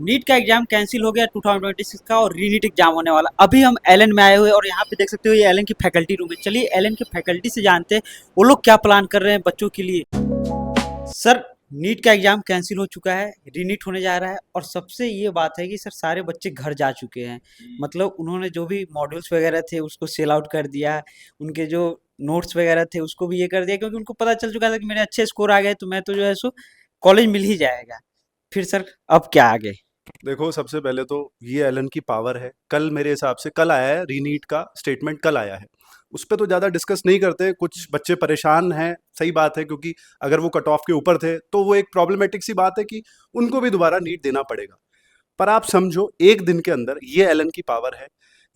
NEET का exam cancel हो गया 2026 का और रीनीट एग्जाम होने वाला। अभी हम एलन में आए हुए और यहाँ पे देख सकते हो ये एलन की फैकल्टी रूम है। चलिए एलन की फैकल्टी से जानते हैं वो लोग क्या प्लान कर रहे हैं बच्चों के लिए। सर, नीट का एग्जाम कैंसिल हो चुका है, रीनीट होने जा रहा है और सबसे ये बात है कि सर सारे बच्चे घर जा चुके हैं। मतलब उन्होंने जो भी मॉड्यूल्स वगैरह थे उसको सेल आउट कर दिया, उनके जो नोट्स वगैरह थे उसको भी ये कर दिया, क्योंकि उनको पता चल चुका था कि मेरे अच्छे स्कोर आ गए तो मैं तो जो है सो कॉलेज मिल ही जाएगा। फिर सर अब क्या आगे? देखो, सबसे पहले तो ये एलन की पावर है। कल मेरे हिसाब से कल आया है, रीनीट का स्टेटमेंट कल आया है। उस पे तो ज़्यादा डिस्कस नहीं करते। कुछ बच्चे परेशान हैं, सही बात है, क्योंकि अगर वो कट ऑफ के ऊपर थे तो वो एक प्रॉब्लमेटिक सी बात है कि उनको भी दोबारा नीट देना पड़ेगा। पर आप समझो, एक दिन के अंदर ये एलन की पावर है,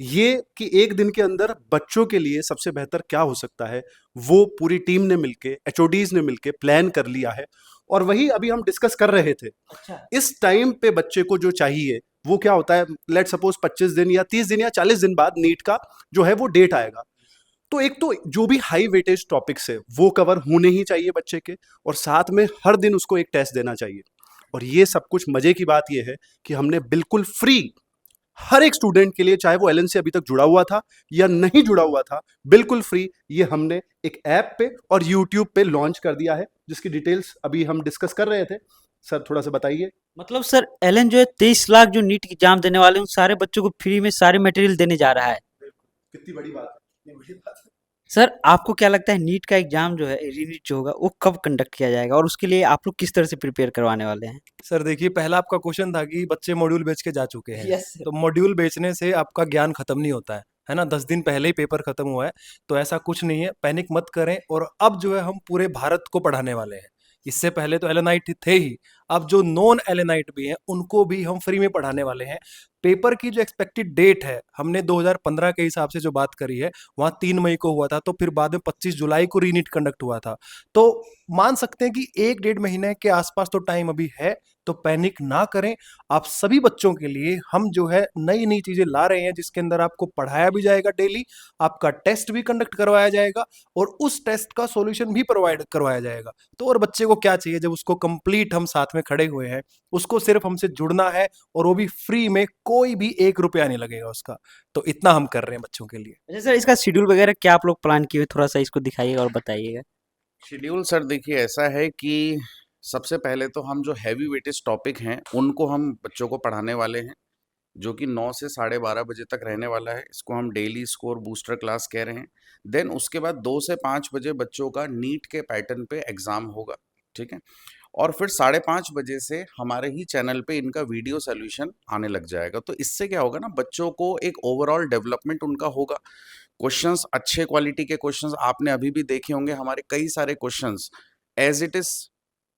ये कि एक दिन के अंदर बच्चों के लिए सबसे बेहतर क्या हो सकता है, वो पूरी टीम ने मिलके, एचओडीज ने मिलके प्लान कर लिया है। और वही अभी हम डिस्कस कर रहे थे। अच्छा। इस टाइम पे बच्चे को जो चाहिए वो क्या होता है, लेट सपोज 25 दिन या 30 दिन या 40 दिन बाद नीट का जो है वो डेट आएगा। तो एक तो जो भी हाई वेटेज टॉपिक्स है वो कवर होने ही चाहिए बच्चे के, और साथ में हर दिन उसको एक टेस्ट देना चाहिए। और ये सब कुछ मजे की बात ये है कि हमने बिल्कुल फ्री हर एक स्टूडेंट के लिए, चाहे वो एलन से अभी तक जुड़ा हुआ था या नहीं जुड़ा हुआ था, बिल्कुल फ्री ये हमने एक ऐप पे और यूट्यूब पे लॉन्च कर दिया है, जिसकी डिटेल्स अभी हम डिस्कस कर रहे थे। सर थोड़ा सा बताइए। मतलब सर एलन जो है 23 लाख जो नीट एग्जाम देने वाले हैं उन सारे बच्चों को फ्री में सारे मटेरियल देने जा रहा है। कितनी बड़ी बात है, कितनी बड़ी बात है। सर आपको क्या लगता है नीट का एग्जाम जो है रीनीट जो होगा वो कब कंडक्ट किया जाएगा और उसके लिए आप लोग किस तरह से प्रिपेयर करवाने वाले हैं? सर देखिए, पहला आपका क्वेश्चन था कि बच्चे मॉड्यूल बेच के जा चुके हैं। Yes sir. तो मॉड्यूल बेचने से आपका ज्ञान खत्म नहीं होता है ना? 10 दिन पहले ही पेपर खत्म हुआ है। तो ऐसा कुछ नहीं है, पैनिक मत करें। और अब जो है हम पूरे भारत को पढ़ाने वाले हैं। इससे पहले तो एलेनाइट थे ही, अब जो नॉन एलेनाइट भी हैं उनको भी हम फ्री में पढ़ाने वाले हैं। पेपर की जो एक्सपेक्टेड डेट है, हमने 2015 के हिसाब से जो बात करी है, वहाँ 3 मई को हुआ था, तो फिर बाद में 25 जुलाई को रीनीट कंडक्ट हुआ था। तो मान सकते हैं कि 1 डेढ़ महीने के आसपास तो टाइम अभी है। तो पैनिक ना करें। आप सभी बच्चों के लिए हम जो है नई नई चीजें ला रहे हैं, जिसके अंदर आपको पढ़ाया भी जाएगा डेली, आपका टेस्ट भी कंडक्ट करवाया जाएगा और उस टेस्ट का सॉल्यूशन भी प्रोवाइड करवाया जाएगा। तो और बच्चे को क्या चाहिए, जब उसको कंप्लीट हम साथ में खड़े हुए हैं, उसको सिर्फ हमसे जुड़ना है और वो भी फ्री में, कोई भी 1 रुपया नहीं लगेगा उसका। तो इतना हम कर रहे हैं बच्चों के लिए। अच्छा सर, इसका शेड्यूल वगैरह क्या आप लोग प्लान किए हुए थोड़ा सा इसको दिखाइएगा और बताइएगा। शेड्यूल सर देखिए ऐसा है कि सबसे पहले तो हम जो हैवी वेटेज टॉपिक हैं उनको हम बच्चों को पढ़ाने वाले हैं, जो कि 9 से 12:30 बजे तक रहने वाला है। इसको हम डेली स्कोर बूस्टर क्लास कह रहे हैं। देन उसके बाद 2 से 5 बजे बच्चों का नीट के पैटर्न पे एग्ज़ाम होगा, ठीक है? और फिर 5:30 बजे से हमारे ही चैनल पे इनका वीडियो सॉल्यूशन आने लग जाएगा। तो इससे क्या होगा ना, बच्चों को एक ओवरऑल डेवलपमेंट उनका होगा। क्वेश्चंस अच्छे क्वालिटी के क्वेश्चंस आपने अभी भी देखे होंगे, हमारे कई सारे क्वेश्चंस एज इट इज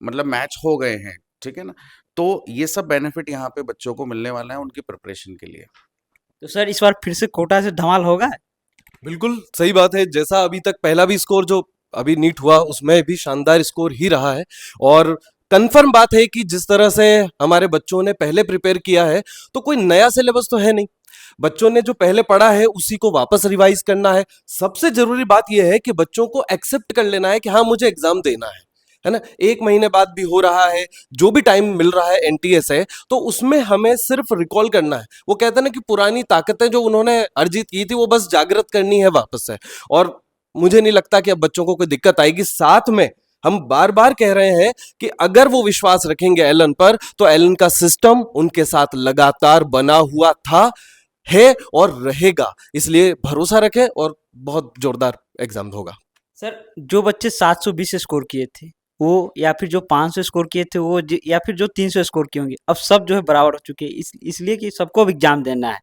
मतलब मैच हो गए हैं, ठीक है ना? तो ये सब बेनिफिट यहाँ पे बच्चों को मिलने वाला है उनकी प्रिपरेशन के लिए। तो सर इस बार फिर से कोटा से धमाल होगा? बिल्कुल सही बात है। जैसा अभी तक पहला भी स्कोर जो अभी नीट हुआ उसमें भी शानदार स्कोर ही रहा है। और कंफर्म बात है कि जिस तरह से हमारे बच्चों ने पहले प्रिपेयर किया है, तो कोई नया सिलेबस तो है नहीं। बच्चों ने जो पहले पढ़ा है उसी को वापस रिवाइज करना है। सबसे जरूरी बात यह है कि बच्चों को एक्सेप्ट कर लेना है कि हाँ मुझे एग्जाम देना है ना? 1 महीने बाद भी हो रहा है, जो भी टाइम मिल रहा है एनटीए से, तो उसमें हमें सिर्फ रिकॉल करना है। वो कहते हैं ना कि पुरानी ताकतें जो उन्होंने अर्जित की थी वो बस जागृत करनी है वापस से। और मुझे नहीं लगता कि अब बच्चों को कोई दिक्कत आएगी। साथ में हम बार बार कह रहे हैं कि अगर वो विश्वास रखेंगे एलन पर, तो एलन का सिस्टम उनके साथ लगातार बना हुआ था, है और रहेगा। इसलिए भरोसा रखें और बहुत जोरदार एग्जाम होगा। सर जो बच्चे 720 स्कोर किए थे वो, या फिर जो 500 स्कोर किए थे वो, या फिर जो 300 स्कोर किए होंगे, अब सब जो है बराबर हो चुके हैं, इसलिए कि सबको अब एग्जाम देना है।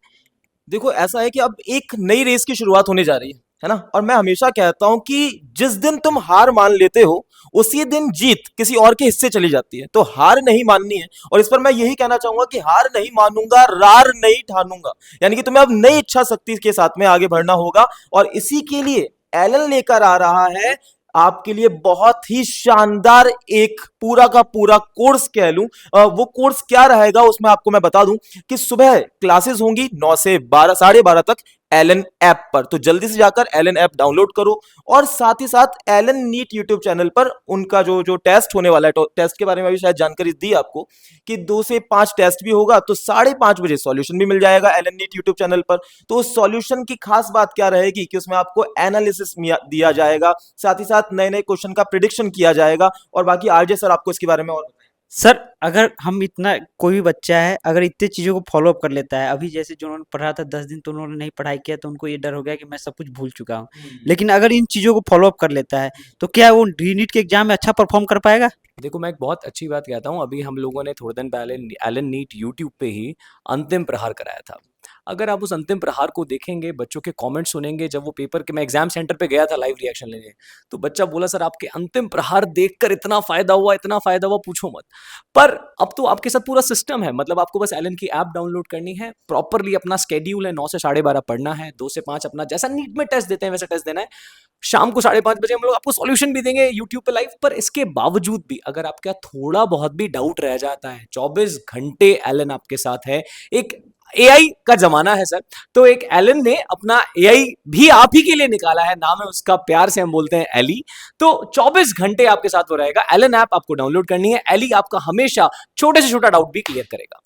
देखो ऐसा है कि अब एक नई रेस की शुरुआत होने जा रही है ना? और मैं हमेशा कहता हूं कि जिस दिन तुम हार मान लेते हो, उसी दिन जीत किसी और के हिस्से चली जाती है। तो हार नहीं माननी है। और इस पर मैं यही कहना चाहूंगा कि हार नहीं मानूंगा, रार नहीं ठानूंगा। यानी कि तुम्हें अब नई इच्छा शक्ति के साथ में आगे बढ़ना होगा। और इसी के लिए एलन लेकर आ रहा है आपके लिए बहुत ही शानदार एक पूरा का पूरा कोर्स कह लूं। वो कोर्स क्या रहेगा उसमें आपको मैं बता दूं कि सुबह क्लासेस होंगी 9 से 12 12:30 तक एलन ऐप पर। तो जल्दी से जाकर एलन ऐप डाउनलोड करो और साथ ही साथ एलन नीट यूट्यूब चैनल पर उनका जो जो टेस्ट होने वाला है, तो टेस्ट के बारे में भी शायद जानकारी दी आपको कि 2 से 5 टेस्ट भी होगा, तो 5:30 बजे सॉल्यूशन भी मिल जाएगा एलन नीट यूट्यूब चैनल पर। तो उस सॉल्यूशन की खास बात क्या रहेगी कि उसमें आपको एनालिसिस दिया जाएगा, साथ ही साथ नए नए क्वेश्चन का प्रिडिक्शन किया जाएगा। और बाकी आरजे सर आपको इसके बारे में और सर अगर हम इतना, कोई भी बच्चा है अगर इतने चीज़ों को फॉलो अप कर लेता है, अभी जैसे जो उन्होंने पढ़ा था 10 दिन तो उन्होंने नहीं पढ़ाई किया तो उनको ये डर हो गया कि मैं सब कुछ भूल चुका हूँ, लेकिन अगर इन चीज़ों को फॉलो अप कर लेता है तो क्या वो रीनीट के एग्जाम में अच्छा परफॉर्म कर पाएगा? देखो, मैं एक बहुत अच्छी बात कहता हूँ। अभी हम लोगों ने थोड़े दिन पहले एलन नीट यूट्यूब पे ही अंतिम प्रहार कराया था। अगर आप उस अंतिम प्रहार को देखेंगे, बच्चों के कमेंट सुनेंगे, जब वो पेपर के, मैं एग्जाम सेंटर पे गया था लाइव रिएक्शन लेने, तो बच्चा बोला सर आपके अंतिम प्रहार देखकर इतना फायदा हुआ पूछो मत। पर अब तो आपके साथ पूरा सिस्टम है, मतलब आपको बस एलन की ऐप डाउनलोड करनी है, प्रॉपरली अपना स्केड्यूल है, 9 से 12:30 पढ़ना है, 2 से 5 अपना जैसा नीट में टेस्ट देते हैं वैसा टेस्ट देना है। शाम को 5:30 बजे हम लोग आपको सॉल्यूशन भी देंगे यूट्यूब पे लाइव। पर इसके बावजूद भी अगर आपका थोड़ा बहुत भी डाउट रह जाता है, 24 घंटे एलन आपके साथ है। एक एआई का जमाना है सर, तो एक एलन ने अपना एआई भी आप ही के लिए निकाला है, नाम है उसका, प्यार से हम बोलते हैं एली। तो 24 घंटे आपके साथ वो रहेगा। एलन ऐप आपको डाउनलोड करनी है, एली आपका हमेशा छोटे से छोटा डाउट भी क्लियर करेगा।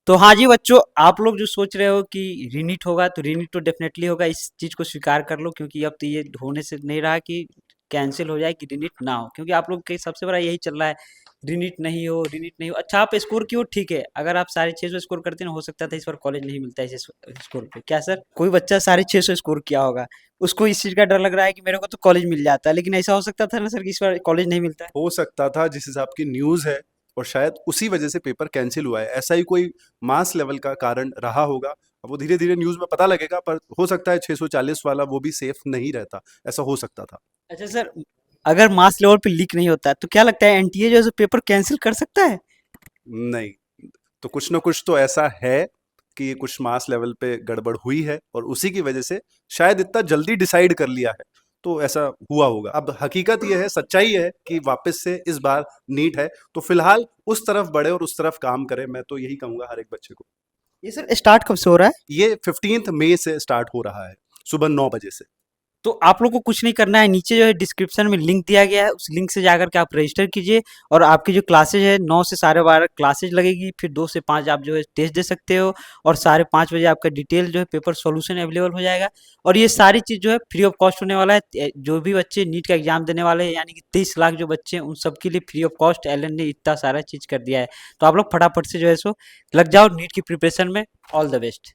तो हाँ जी बच्चों, आप लोग जो सोच रहे हो कि रीनीट होगा तो रीनीट तो डेफिनेटली होगा, इस चीज़ को स्वीकार कर लो, क्योंकि अब तो ये होने से नहीं रहा कि कैंसिल हो जाए कि रीनीट ना हो, क्योंकि आप लोग के सबसे बड़ा यही चल रहा है, रीनीट नहीं हो, रीनीट नहीं हो। अच्छा आप स्कोर की हो ठीक है, अगर आप साढ़े 600 स्कोर करते ना, हो सकता था इस बार कॉलेज नहीं मिलता इस स्कोर पे। क्या सर, कोई बच्चा 650 स्कोर किया होगा, उसको इस चीज़ का डर लग रहा है कि मेरे को तो कॉलेज मिल जाता है, लेकिन ऐसा हो सकता था ना सर कि इस बार कॉलेज नहीं मिलता है? हो सकता था जिस हिसाब की न्यूज़ है, और शायद उसी वजह से पेपर कैंसिल हुआ है। ऐसा ही कोई मास लेवल का कारण रहा होगा। अब वो धीरे-धीरे न्यूज़ में पता लगेगा, पर हो सकता है 640 वाला वो भी सेफ नहीं रहता। ऐसा हो सकता था। अच्छा सर, अगर मास लेवल पे लीक नहीं होता है तो क्या लगता है एनटीए जो है सो पेपर कैंसिल कर सकता है? नहीं, तो कुछ न कुछ तो ऐसा है कि कुछ मास लेवल पे गड़बड़ हुई है और उसी की वजह से शायद इतना जल्दी डिसाइड कर लिया है, तो ऐसा हुआ होगा। अब हकीकत ये है, सच्चाई ये है कि वापस से इस बार नीट है, तो फिलहाल उस तरफ बढ़े और उस तरफ काम करें, मैं तो यही कहूँगा हर एक बच्चे को। ये सर स्टार्ट कब से हो रहा है? ये 15th मई से स्टार्ट हो रहा है, सुबह 9 बजे से। तो आप लोग को कुछ नहीं करना है, नीचे जो है डिस्क्रिप्शन में लिंक दिया गया है, उस लिंक से जाकर के आप रजिस्टर कीजिए और आपकी जो क्लासेज है 9 से 12:30 क्लासेज लगेगी, फिर 2 से 5 आप जो है टेस्ट दे सकते हो और 5:30 बजे आपका डिटेल जो है पेपर सॉल्यूशन अवेलेबल हो जाएगा। और ये सारी चीज़ जो है फ्री ऑफ कॉस्ट होने वाला है। जो भी बच्चे नीट का एग्जाम देने वाले हैं, यानी कि 23 लाख जो बच्चे हैं, उन सबके लिए फ्री ऑफ कॉस्ट एलन ने इतना सारा चीज़ कर दिया है। तो आप लोग फटाफट से जो है सो लग जाओ नीट की प्रिपरेशन में। All the best.